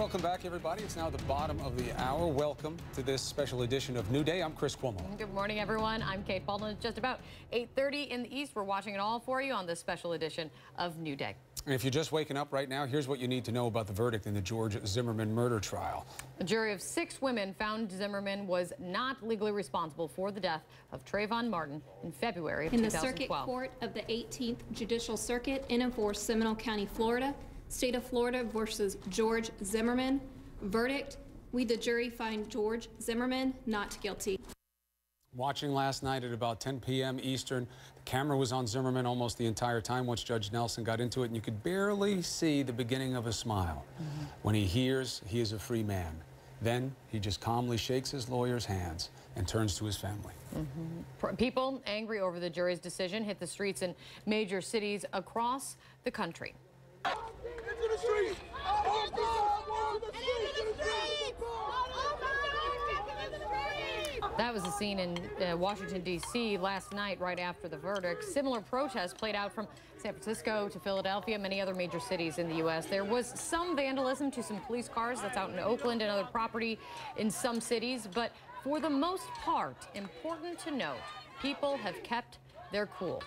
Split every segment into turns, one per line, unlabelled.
Welcome back, everybody. It's now the bottom of the hour. Welcome to this special edition of New Day. I'm Chris Cuomo.
Good morning, everyone. I'm Kate Baldwin. It's just about 8:30 in the East. We're watching it all for you on this special edition of New Day.
And if you're just waking up right now, here's what you need to know about the verdict in the George Zimmerman murder trial.
A jury of 6 women found Zimmerman was not legally responsible for the death of Trayvon Martin in February of 2012.
In the Circuit Court of the 18th Judicial Circuit in and for Seminole County, Florida, State of Florida versus George Zimmerman. Verdict: we, the jury, find George Zimmerman not guilty.
Watching last night at about 10 p.m. Eastern, the camera was on Zimmerman almost the entire time once Judge Nelson got into it, and you could barely see the beginning of a smile. When he hears he is a free man, then he just calmly shakes his lawyer's hands and turns to his family.
People angry over the jury's decision hit the streets in major cities across the country.
Into the streets!
That was the scene in Washington, D.C. last night right after the verdict. Similar protests played out from San Francisco to Philadelphia, many other major cities in the U.S. There was some vandalism to some police cars that's out in Oakland and other property in some cities. But for the most part, important to note, people have kept their cool.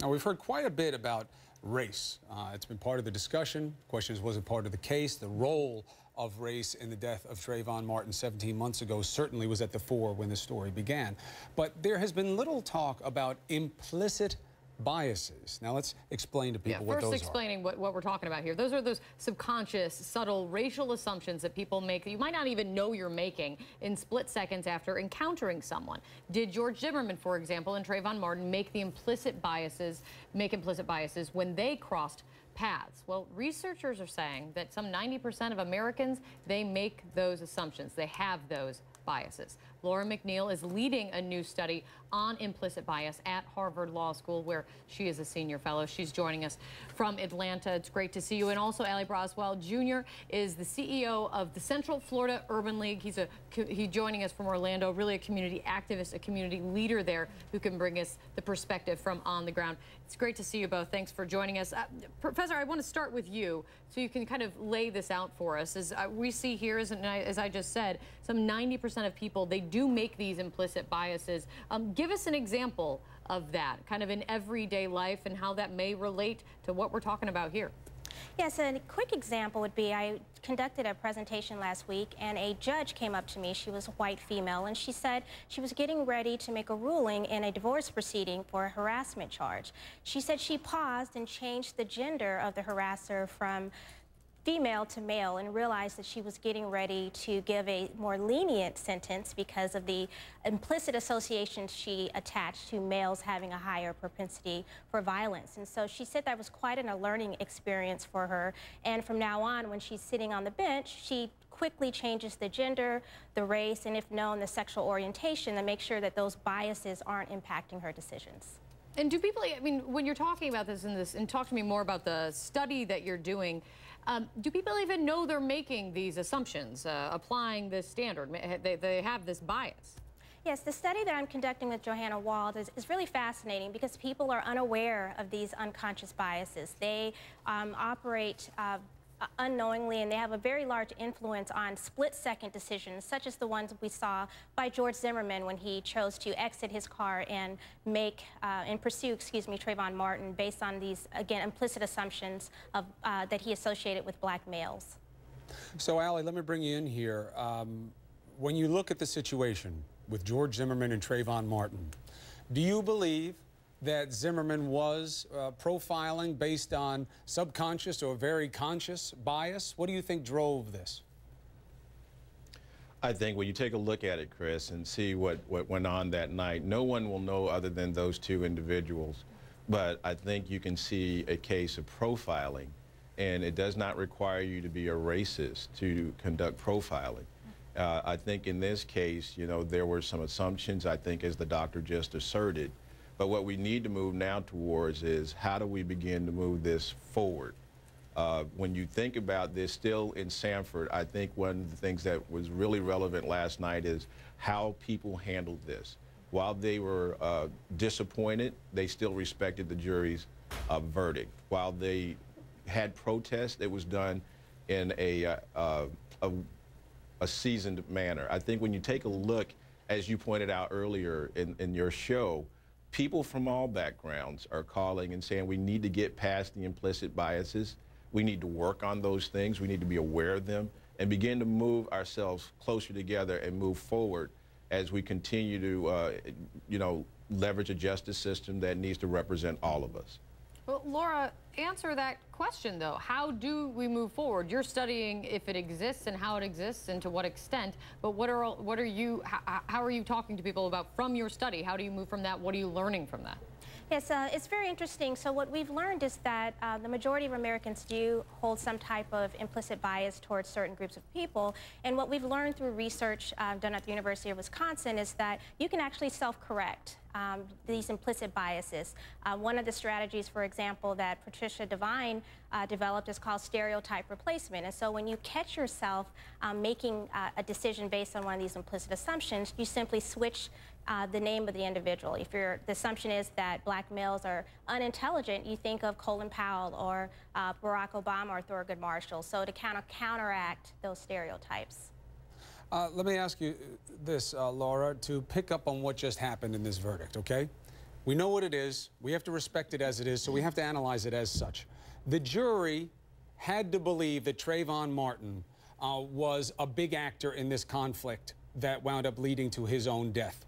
Now, we've heard quite a bit about race. It's been part of the discussion. The question is, was it part of the case? The role of race in the death of Trayvon Martin 17 months ago certainly was at the fore when the story began. But there has been little talk about implicit biases. Now let's explain to people what those are.
First explaining what we're talking about here. Those are those subconscious, subtle racial assumptions that people make that you might not even know you're making in split seconds after encountering someone. Did George Zimmerman, for example, and Trayvon Martin make implicit biases when they crossed paths? Well, researchers are saying that some 90% of Americans, they make those assumptions. They have those biases. Laura McNeal is leading a new study on implicit bias at Harvard Law School, where she is a senior fellow. She's joining us from Atlanta. It's great to see you. And also, Ali Braswell Jr. is the CEO of the Central Florida Urban League. He's joining us from Orlando, really a community activist, a community leader there who can bring us the perspective from on the ground. It's great to see you both. Thanks for joining us. Professor, I want to start with you so you can kind of lay this out for us. As we see here, as I just said, some 90% of people, they do make these implicit biases. Give us an example of that, kind of in everyday life, and how that may relate to what we're talking about here.
Yes, a quick example would be I conducted a presentation last week, and a judge came up to me. She was a white female, and she said she was getting ready to make a ruling in a divorce proceeding for a harassment charge. She said she paused and changed the gender of the harasser from female to male and realized that she was getting ready to give a more lenient sentence because of the implicit association she attached to males having a higher propensity for violence. And so she said that was quite a learning experience for her. And from now on, when she's sitting on the bench, she quickly changes the gender, the race, and if known, the sexual orientation, to make sure that those biases aren't impacting her decisions.
And do people, I mean, when you're talking about this and talk to me more about the study that you're doing, do people even know they're making these assumptions, applying this standard? They have this bias.
Yes, the study that I'm conducting with Johanna Wald is really fascinating because people are unaware of these unconscious biases. They operate unknowingly, and they have a very large influence on split-second decisions, such as the ones we saw by George Zimmerman when he chose to exit his car and pursue Trayvon Martin based on these, again, implicit assumptions of, that he associated with black males.
So, Ali, let me bring you in here. When you look at the situation with George Zimmerman and Trayvon Martin, do you believe that Zimmerman was profiling based on subconscious or very conscious bias? What do you think drove this?
I think when you take a look at it, Chris, and see what went on that night, no one will know other than those two individuals. But I think you can see a case of profiling, and it does not require you to be a racist to conduct profiling. I think in this case, you know, there were some assumptions, I think, as the doctor just asserted. But what we need to move now towards is how do we begin to move this forward? When you think about this still in Sanford, I think one of the things that was really relevant last night is how people handled this. While they were disappointed, they still respected the jury's verdict. While they had protest, it was done in a seasoned manner. I think when you take a look, as you pointed out earlier in your show, people from all backgrounds are calling and saying we need to get past the implicit biases. We need to work on those things. We need to be aware of them and begin to move ourselves closer together and move forward as we continue to, leverage a justice system that needs to represent all of us.
Well, Laura, answer that question, though. How do we move forward? You're studying if it exists and how it exists and to what extent, but how are you talking to people about from your study? How do you move from that? What are you learning from that?
Yes, it's very interesting. So what we've learned is that the majority of Americans do hold some type of implicit bias towards certain groups of people. And what we've learned through research done at the University of Wisconsin is that you can actually self-correct these implicit biases. One of the strategies, for example, that Patricia Devine developed is called stereotype replacement. And so when you catch yourself making a decision based on one of these implicit assumptions, you simply switch the name of the individual. If the assumption is that black males are unintelligent, you think of Colin Powell or Barack Obama or Thurgood Marshall. So to kind of counteract those stereotypes.
Let me ask you this, Laura, to pick up on what just happened in this verdict, okay? We know what it is. We have to respect it as it is, so we have to analyze it as such. The jury had to believe that Trayvon Martin was a big actor in this conflict that wound up leading to his own death.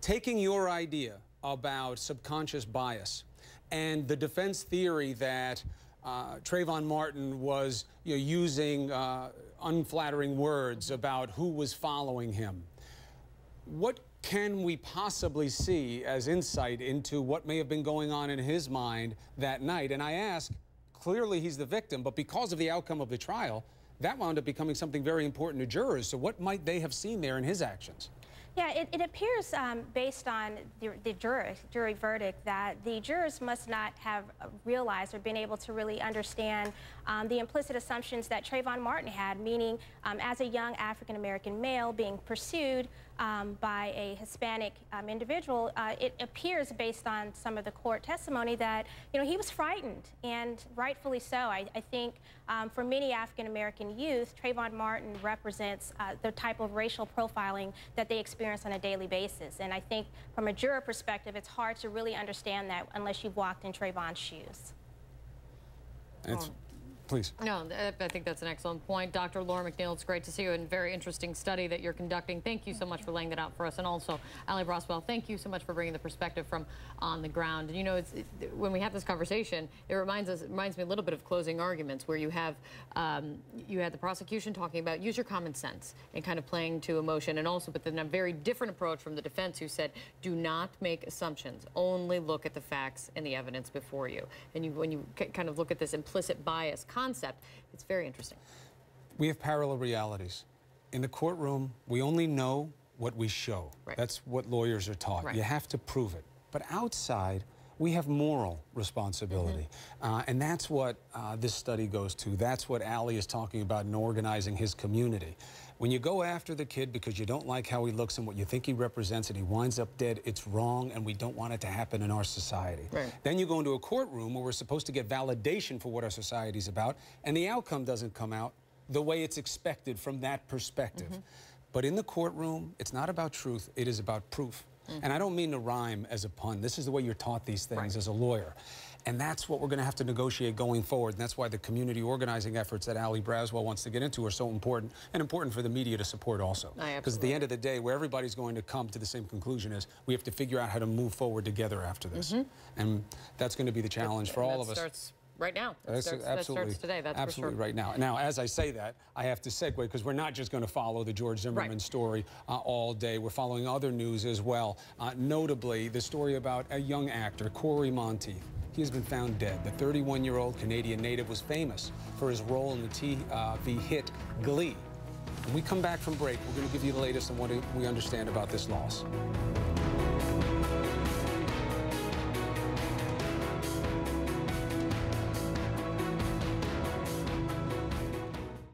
Taking your idea about subconscious bias and the defense theory that Trayvon Martin was using unflattering words about who was following him, what can we possibly see as insight into what may have been going on in his mind that night? And I ask, clearly he's the victim, but because of the outcome of the trial, that wound up becoming something very important to jurors. So what might they have seen there in his actions?
Yeah, it appears based on the jury verdict that the jurors must not have realized or been able to really understand the implicit assumptions that Trayvon Martin had, meaning as a young African-American male being pursued by a Hispanic individual, it appears based on some of the court testimony that, he was frightened, and rightfully so. I think for many African-American youth, Trayvon Martin represents the type of racial profiling that they experience on a daily basis. And I think from a juror perspective, it's hard to really understand that unless you've walked in Trayvon's shoes.
Please.
No, I think that's an excellent point. Dr. Laura McNeal, it's great to see you, and very interesting study that you're conducting. Thank you so much for laying that out for us. And also, Ali Braswell, thank you so much for bringing the perspective from on the ground. And when we have this conversation, it reminds me a little bit of closing arguments, where you have you had the prosecution talking about use your common sense and kind of playing to emotion, and also but then a very different approach from the defense, who said, do not make assumptions, only look at the facts and the evidence before you. And when you kind of look at this implicit bias concept, it's very interesting.
We have parallel realities. In the courtroom, we only know what we show.
Right.
That's what lawyers are taught.
Right.
You have to prove it. But outside, we have moral responsibility. And that's what this study goes to. That's what Ali is talking about in organizing his community. When you go after the kid because you don't like how he looks and what you think he represents and he winds up dead, it's wrong, and we don't want it to happen in our society.
Right.
Then you go into a courtroom where we're supposed to get validation for what our society's about, and the outcome doesn't come out the way it's expected from that perspective. But in the courtroom, it's not about truth, it is about proof. And I don't mean to rhyme as a pun. This is the way you're taught these things as a lawyer. And that's what we're going to have to negotiate going forward. And that's why the community organizing efforts that Ali Braswell wants to get into are so important, and important for the media to support also. Because at the end of the day, where everybody's going to come to the same conclusion is we have to figure out how to move forward together after this. And that's going to be the challenge for all of us.
Starts right now. That starts today, that's
absolutely
for sure.
right now. Now, as I say that, I have to segue, because we're not just going to follow the George Zimmerman story all day. We're following other news as well. Notably, the story about a young actor, Corey Monteith. He has been found dead. The 31-year-old Canadian native was famous for his role in the TV hit Glee. When we come back from break, we're going to give you the latest on what we understand about this loss.